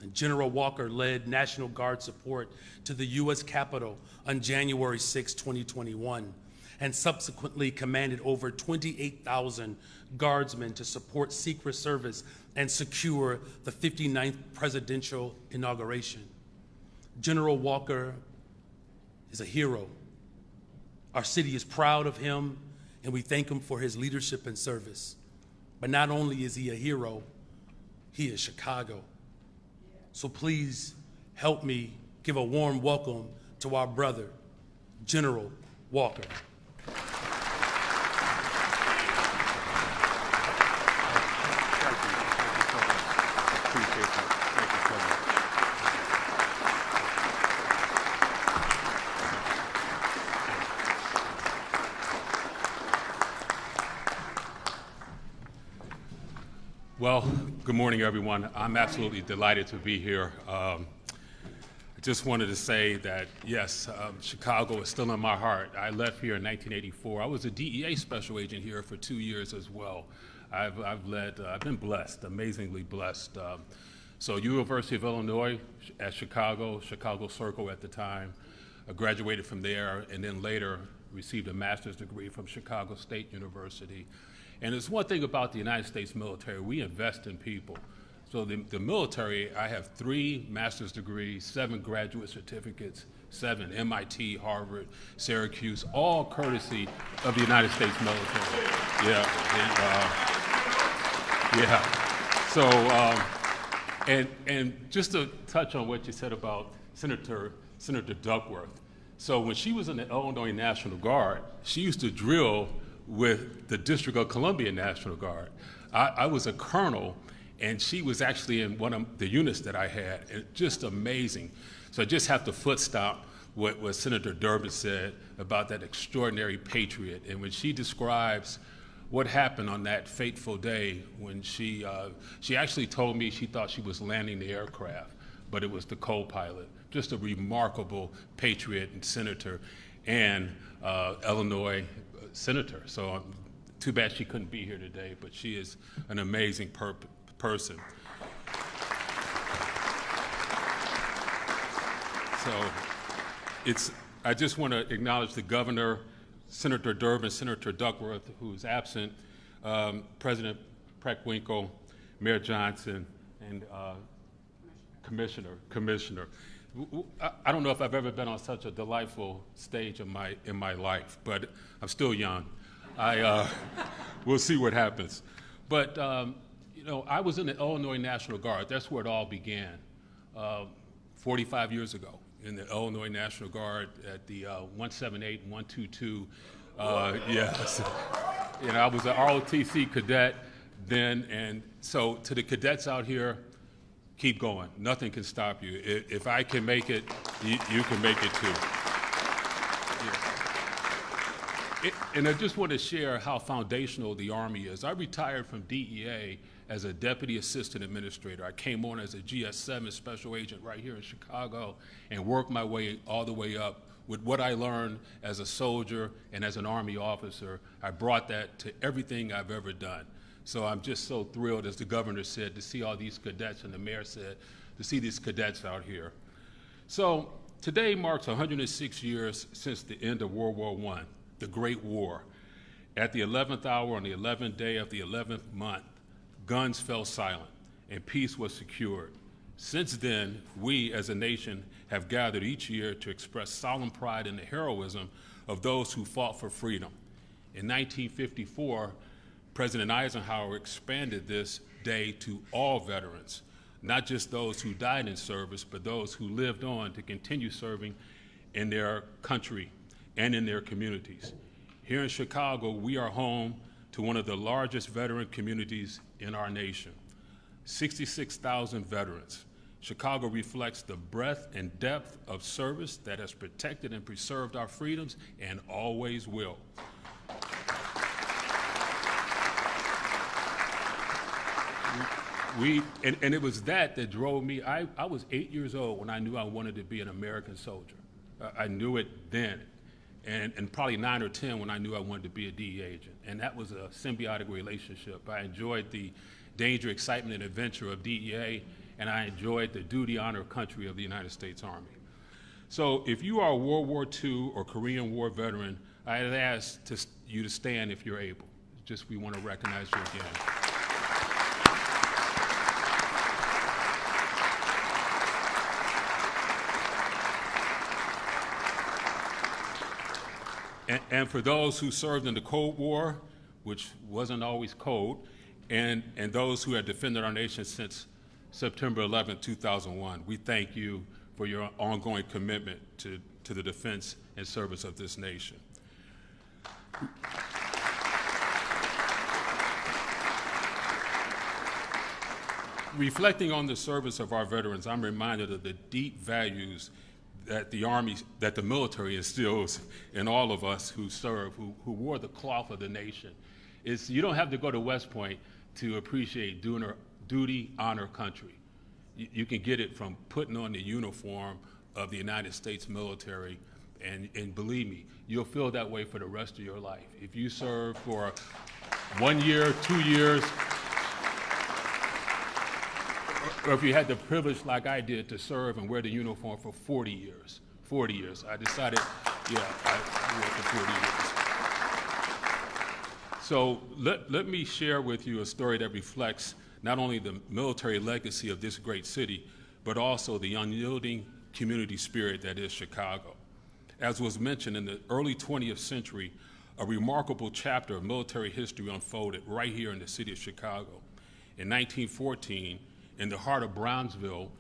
Speaker 10: And General Walker led National Guard support to the U.S. Capitol on January 6, 2021, and subsequently commanded over 28,000 guardsmen to support Secret Service and secure the 59th presidential inauguration. General Walker is a hero. Our city is proud of him, and we thank him for his leadership and service. But not only is he a hero, he is Chicago. So please help me give a warm welcome to our brother, General Walker.
Speaker 11: Well, good morning, everyone. I'm absolutely delighted to be here. I just wanted to say that, yes, Chicago is still in my heart. I left here in 1984. I was a DEA special agent here for 2 years as well. I've been blessed, amazingly blessed. So University of Illinois at Chicago Circle at the time. I graduated from there and then later received a master's degree from Chicago State University. And there's one thing about the United States military, we invest in people. So the military, I have 3 master's degrees, 7 graduate certificates, 7 MIT, Harvard, Syracuse, all courtesy of the United States military. Yeah. So, and just to touch on what you said about Senator Duckworth. So when she was in the Illinois National Guard, she used to drill with the District of Columbia National Guard. I was a colonel, and she was actually in one of the units that I had. Just amazing. So I just have to foot stomp what Senator Durbin said about that extraordinary patriot. And when she describes what happened on that fateful day when she actually told me she thought she was landing the aircraft, but it was the co-pilot. Just a remarkable patriot and senator and Illinois senator. So too bad she couldn't be here today, but she is an amazing person. So I just want to acknowledge the governor, Senator Durbin, Senator Duckworth, who's absent, President Preckwinkle, Mayor Johnson, and Commissioner. I don't know if I've ever been on such a delightful stage in my life, but I'm still young. We'll see what happens. But I was in the Illinois National Guard. That's where it all began, 45 years ago, in the Illinois National Guard at the 178 and 122. Yes. I was an ROTC cadet then, and so to the cadets out here, keep going. Nothing can stop you. If I can make it, you can make it too. Yeah. And I just want to share how foundational the Army is. I retired from DEA as a Deputy Assistant Administrator. I came on as a GS-7 Special Agent right here in Chicago and worked my way all the way up with what I learned as a soldier and as an Army officer. I brought that to everything I've ever done. So I'm just so thrilled, as the governor said, to see all these cadets, and the mayor said, to see these cadets out here. So today marks 106 years since the end of World War I, the Great War. At the 11th hour on the 11th day of the 11th month, guns fell silent and peace was secured. Since then, we as a nation have gathered each year to express solemn pride in the heroism of those who fought for freedom. In 1954, President Eisenhower expanded this day to all veterans, not just those who died in service, but those who lived on to continue serving in their country and in their communities. Here in Chicago, we are home to one of the largest veteran communities in our nation. 66,000 veterans. Chicago reflects the breadth and depth of service that has protected and preserved our freedoms and always will. And it was that drove me. I was 8 years old when I knew I wanted to be an American soldier. I knew it then. And probably 9 or 10 when I knew I wanted to be a DEA agent. And that was a symbiotic relationship. I enjoyed the danger, excitement, and adventure of DEA, and I enjoyed the duty, honor, country of the United States Army. So if you are a World War II or Korean War veteran, I'd ask you to stand if you're able. Just we want to recognize you again. And for those who served in the Cold War, which wasn't always cold, and those who have defended our nation since September 11, 2001, we thank you for your ongoing commitment to the defense and service of this nation. Reflecting on the service of our veterans, I'm reminded of the deep values that the military instills in all of us who serve, who wore the cloth of the nation. You don't have to go to West Point to appreciate duty, honor, country. You can get it from putting on the uniform of the United States military, and believe me, you'll feel that way for the rest of your life. If you serve for 1 year, 2 years, or if you had the privilege, like I did, to serve and wear the uniform for 40 years. 40 years. I decided, I wore it for 40 years. So let me share with you a story that reflects not only the military legacy of this great city, but also the unyielding community spirit that is Chicago. As was mentioned, in the early 20th century, a remarkable chapter of military history unfolded right here in the city of Chicago. In 1914, in the heart of Brownsville,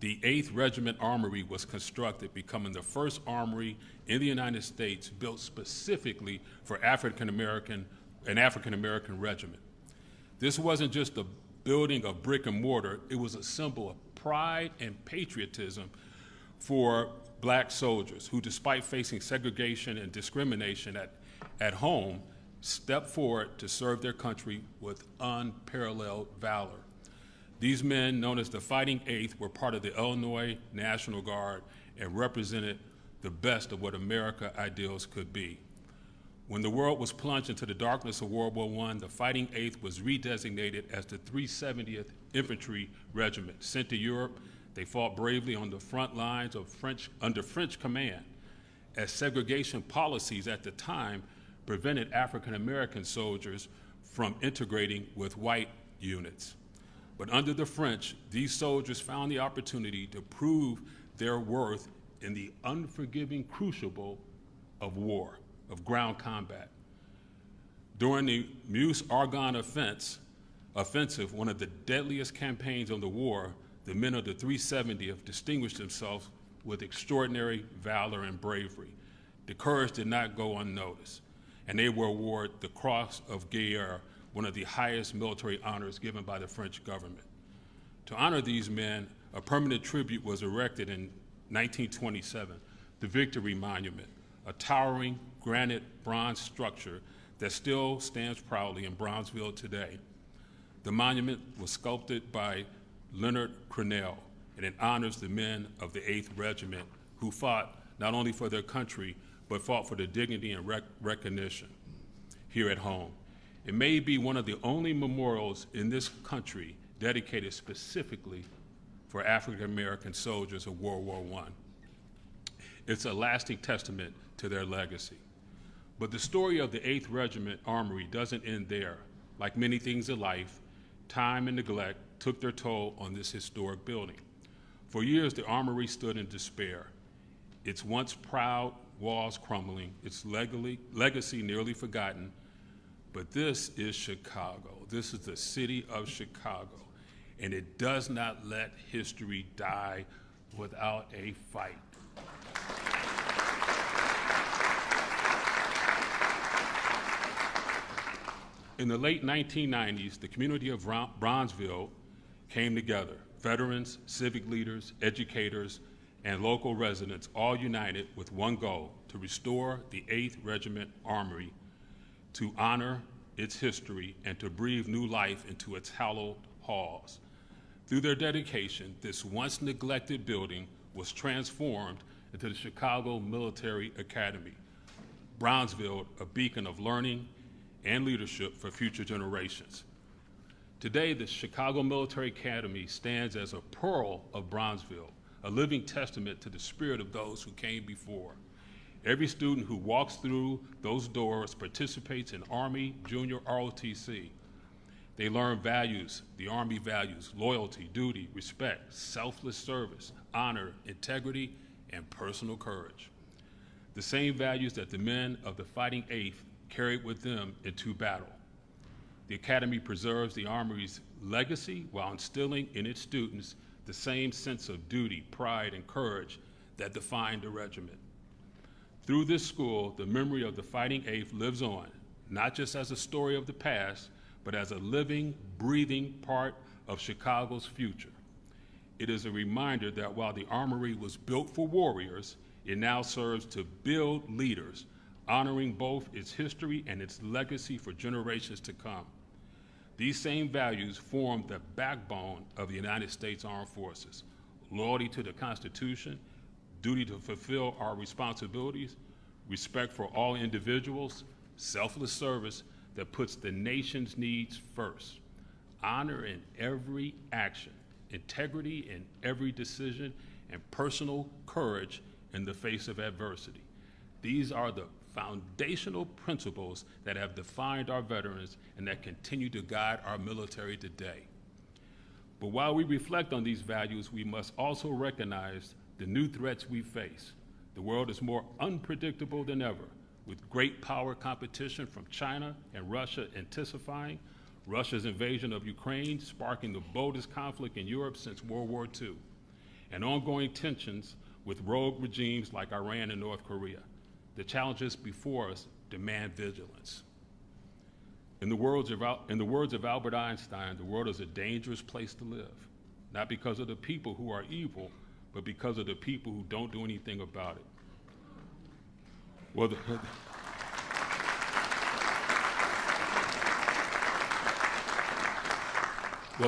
Speaker 11: the 8th Regiment Armory was constructed, becoming the first armory in the United States built specifically for an African American regiment. This wasn't just a building of brick and mortar, it was a symbol of pride and patriotism for black soldiers who, despite facing segregation and discrimination at home, stepped forward to serve their country with unparalleled valor. These men, known as the Fighting Eighth, were part of the Illinois National Guard and represented the best of what America ideals could be. When the world was plunged into the darkness of World War I, the Fighting Eighth was redesignated as the 370th Infantry Regiment. Sent to Europe, they fought bravely on the front lines under French command, as segregation policies at the time prevented African American soldiers from integrating with white units. But under the French, these soldiers found the opportunity to prove their worth in the unforgiving crucible of war, of ground combat. During the Meuse-Argonne offensive, one of the deadliest campaigns of the war, the men of the 370th distinguished themselves with extraordinary valor and bravery. The courage did not go unnoticed, and they were awarded the Cross of Guerre, one of the highest military honors given by the French government. To honor these men, a permanent tribute was erected in 1927, the Victory Monument, a towering granite bronze structure that still stands proudly in Brownsville today. The monument was sculpted by Leonard Crenell, and it honors the men of the 8th Regiment who fought not only for their country, but fought for the dignity and recognition here at home. It may be one of the only memorials in this country dedicated specifically for African American soldiers of World War I. It's a lasting testament to their legacy. But the story of the 8th Regiment Armory doesn't end there. Like many things in life, time and neglect took their toll on this historic building. For years, the Armory stood in despair, its once proud walls crumbling, its legacy nearly forgotten. But this is Chicago. This is the city of Chicago, and it does not let history die without a fight. In the late 1990s, the community of Bronzeville came together. Veterans, civic leaders, educators, and local residents all united with one goal: to restore the 8th Regiment Armory, to honor its history, and to breathe new life into its hallowed halls. Through their dedication, this once neglected building was transformed into the Chicago Military Academy, Bronzeville, a beacon of learning and leadership for future generations. Today, the Chicago Military Academy stands as a pearl of Bronzeville, a living testament to the spirit of those who came before. Every student who walks through those doors participates in Army Junior ROTC. They learn values, the Army values: loyalty, duty, respect, selfless service, honor, integrity, and personal courage. The same values that the men of the Fighting Eighth carried with them into battle. The Academy preserves the Armory's legacy while instilling in its students the same sense of duty, pride, and courage that defined the regiment. Through this school, the memory of the Fighting Eighth lives on, not just as a story of the past, but as a living, breathing part of Chicago's future. It is a reminder that while the Armory was built for warriors, it now serves to build leaders, honoring both its history and its legacy for generations to come. These same values form the backbone of the United States Armed Forces: loyalty to the Constitution, duty to fulfill our responsibilities, respect for all individuals, selfless service that puts the nation's needs first, honor in every action, integrity in every decision, and personal courage in the face of adversity. These are the foundational principles that have defined our veterans and that continue to guide our military today. But while we reflect on these values, we must also recognize the new threats we face. The world is more unpredictable than ever, with great power competition from China and Russia intensifying, Russia's invasion of Ukraine sparking the boldest conflict in Europe since World War II, and ongoing tensions with rogue regimes like Iran and North Korea. The challenges before us demand vigilance. In the words of Albert Einstein, the world is a dangerous place to live, not because of the people who are evil, but because of the people who don't do anything about it. Well,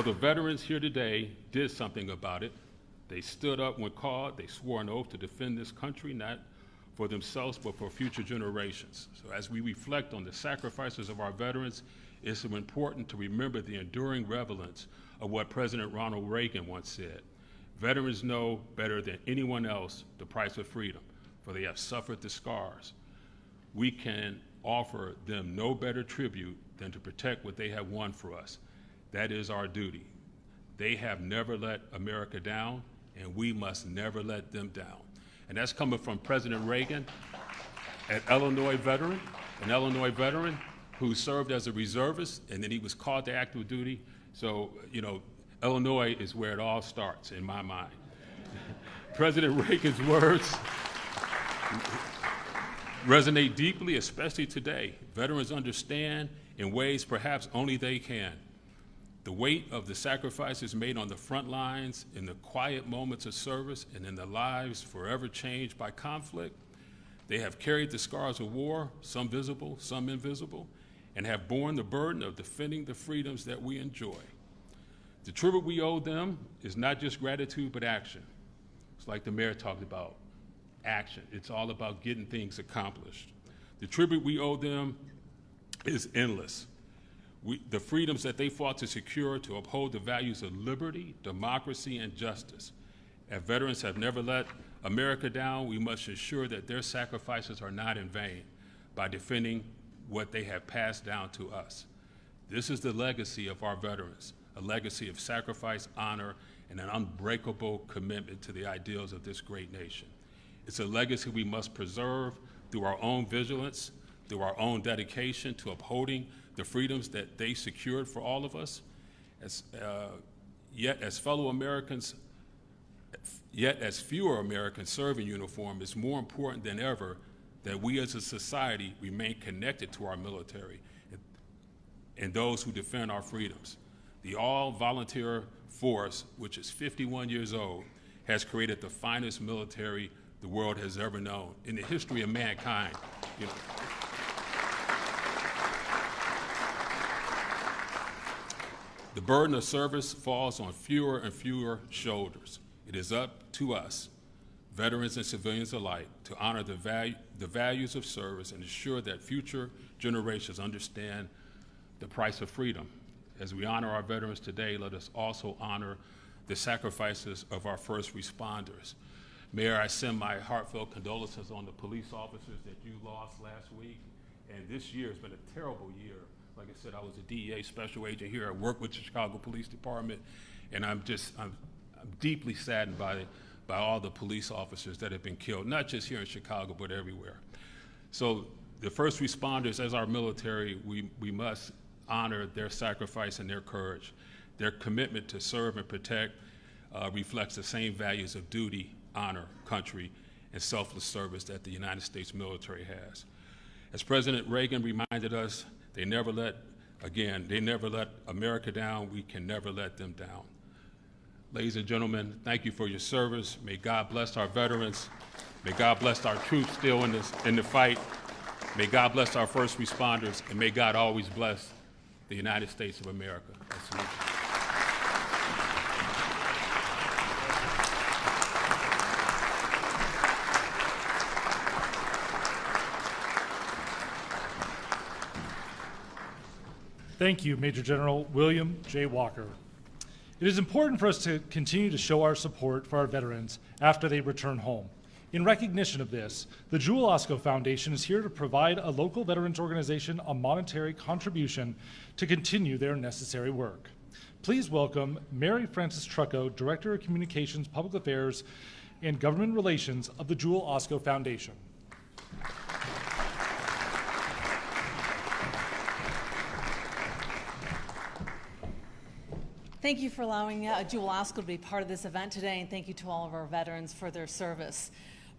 Speaker 11: the veterans here today did something about it. They stood up when called. They swore an oath to defend this country, not for themselves, but for future generations. So as we reflect on the sacrifices of our veterans, it's important to remember the enduring relevance of what President Ronald Reagan once said: veterans know better than anyone else the price of freedom, for they have suffered the scars. We can offer them no better tribute than to protect what they have won for us. That is our duty. They have never let America down, and we must never let them down. And that's coming from President Reagan, an Illinois veteran who served as a reservist, and then he was called to active duty. So, Illinois is where it all starts, in my mind. President Reagan's words resonate deeply, especially today. Veterans understand in ways perhaps only they can the weight of the sacrifices made on the front lines, in the quiet moments of service, and in the lives forever changed by conflict. They have carried the scars of war, some visible, some invisible, and have borne the burden of defending the freedoms that we enjoy. The tribute we owe them is not just gratitude, but action. It's like the mayor talked about, action. It's all about getting things accomplished. The tribute we owe them is endless. the freedoms that they fought to secure, to uphold the values of liberty, democracy, and justice. As veterans have never let America down, we must ensure that their sacrifices are not in vain by defending what they have passed down to us. This is the legacy of our veterans, a legacy of sacrifice, honor, and an unbreakable commitment to the ideals of this great nation. It's a legacy we must preserve through our own vigilance, through our own dedication to upholding the freedoms that they secured for all of us. Yet as fewer Americans serve in uniform, it's more important than ever that we as a society remain connected to our military and those who defend our freedoms. The all-volunteer force, which is 51 years old, has created the finest military the world has ever known in the history of mankind. You know. The burden of service falls on fewer and fewer shoulders. It is up to us, veterans and civilians alike, to honor the values of service and ensure that future generations understand the price of freedom. As we honor our veterans today, let us also honor the sacrifices of our first responders. Mayor, I send my heartfelt condolences on the police officers that you lost last week. And this year has been a terrible year. Like I said, I was a DEA special agent here. I work with the Chicago Police Department, and I'm deeply saddened by all the police officers that have been killed, not just here in Chicago, but everywhere. So the first responders, as our military, we must honor their sacrifice and their courage. Their commitment to serve and protect reflects the same values of duty, honor, country, and selfless service that the United States military has. As President Reagan reminded us, they never let America down. We can never let them down. Ladies and gentlemen, thank you for your service. May God bless our veterans. May God bless our troops still in the fight. May God bless our first responders, and may God always bless the United States of America. I salute you.
Speaker 1: Thank you, Major General William J. Walker. It is important for us to continue to show our support for our veterans after they return home. In recognition of this, the Jewel Osco Foundation is here to provide a local veterans organization a monetary contribution to continue their necessary work. Please welcome Mary Frances Trucco, Director of Communications, Public Affairs, and Government Relations of the Jewel Osco Foundation.
Speaker 12: Thank you for allowing Jewel Osco to be part of this event today, and thank you to all of our veterans for their service.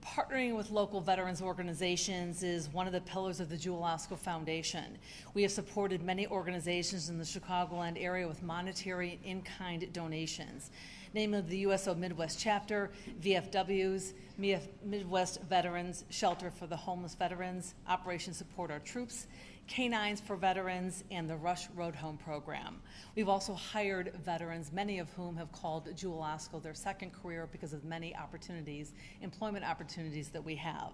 Speaker 12: Partnering with local veterans organizations is one of the pillars of the Jewel Osco Foundation. We have supported many organizations in the Chicagoland area with monetary in-kind donations, namely the USO Midwest Chapter, VFWs, Midwest Veterans, Shelter for the Homeless Veterans, Operation Support Our Troops, Canines for Veterans, and the Rush Road Home program. We've also hired veterans, many of whom have called Jewel Osco their second career because of many opportunities, employment opportunities that we have.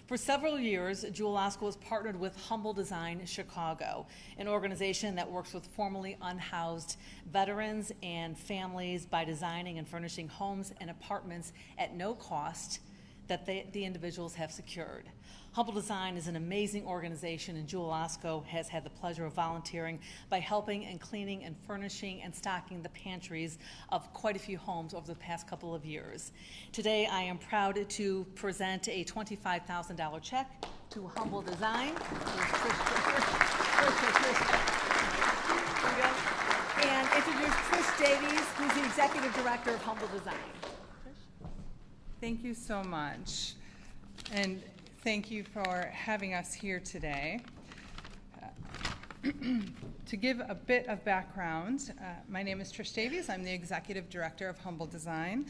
Speaker 12: For several years, Jewel Osco has partnered with Humble Design Chicago, an organization that works with formerly unhoused veterans and families by designing and furnishing homes and apartments at no cost that the individuals have secured. Humble Design is an amazing organization, and Jewel Osco has had the pleasure of volunteering by helping and cleaning and furnishing and stocking the pantries of quite a few homes over the past couple of years. Today, I am proud to present a $25,000 check to Humble Design. And introduce Trish Davies, who's the Executive Director of Humble Design.
Speaker 13: Thank you so much. And thank you for having us here today. To give a bit of background, my name is Trish Davies. I'm the Executive Director of Humble Design,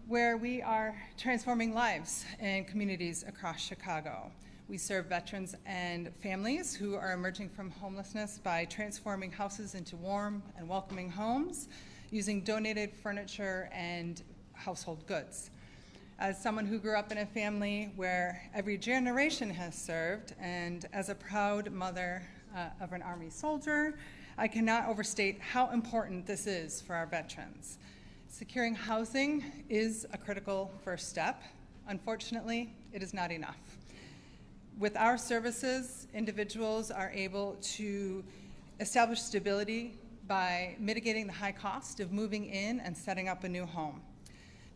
Speaker 13: where we are transforming lives and communities across Chicago. We serve veterans and families who are emerging from homelessness by transforming houses into warm and welcoming homes using donated furniture and household goods. As someone who grew up in a family where every generation has served, and as a proud mother of an Army soldier, I cannot overstate how important this is for our veterans. Securing housing is a critical first step. Unfortunately, it is not enough. With our services, individuals are able to establish stability by mitigating the high cost of moving in and setting up a new home.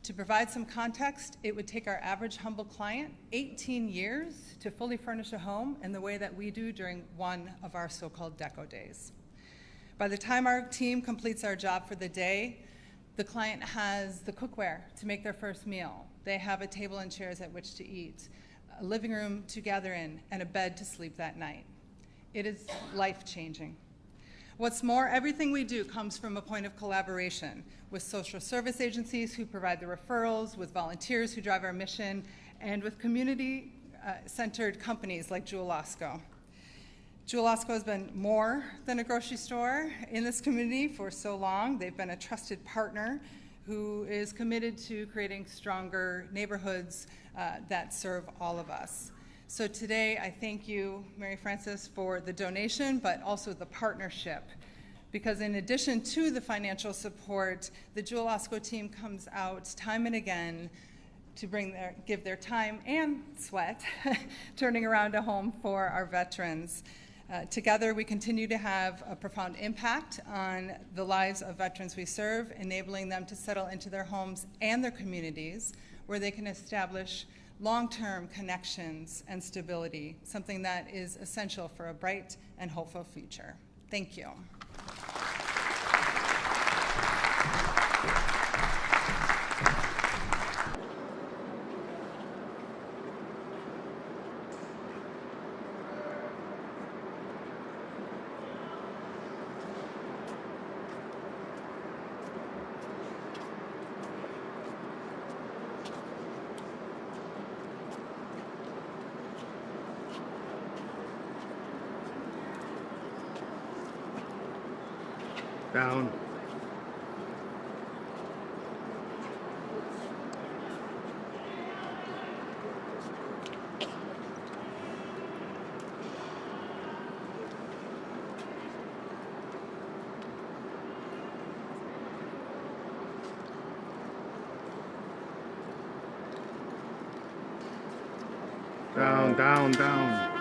Speaker 13: To provide some context, it would take our average humble client 18 years to fully furnish a home in the way that we do during one of our so-called deco days. By the time our team completes our job for the day, the client has the cookware to make their first meal. They have a table and chairs at which to eat, a living room to gather in, and a bed to sleep that night. It is life-changing. What's more, everything we do comes from a point of collaboration with social service agencies who provide the referrals, with volunteers who drive our mission, and with community-centered companies like Jewel Osco. Jewel Osco has been more than a grocery store in this community for so long. They've been a trusted partner who is committed to creating stronger neighborhoods that serve all of us. So today, I thank you, Mary Frances, for the donation, but also the partnership. Because in addition to the financial support, the Jewel Osco team comes out time and again to give their time and sweat turning around a home for our veterans. Together, we continue to have a profound impact on the lives of veterans we serve, enabling them to settle into their homes and their communities where they can establish long-term connections and stability, something that is essential for a bright and hopeful future. Thank you.
Speaker 2: Down. Down, down, down.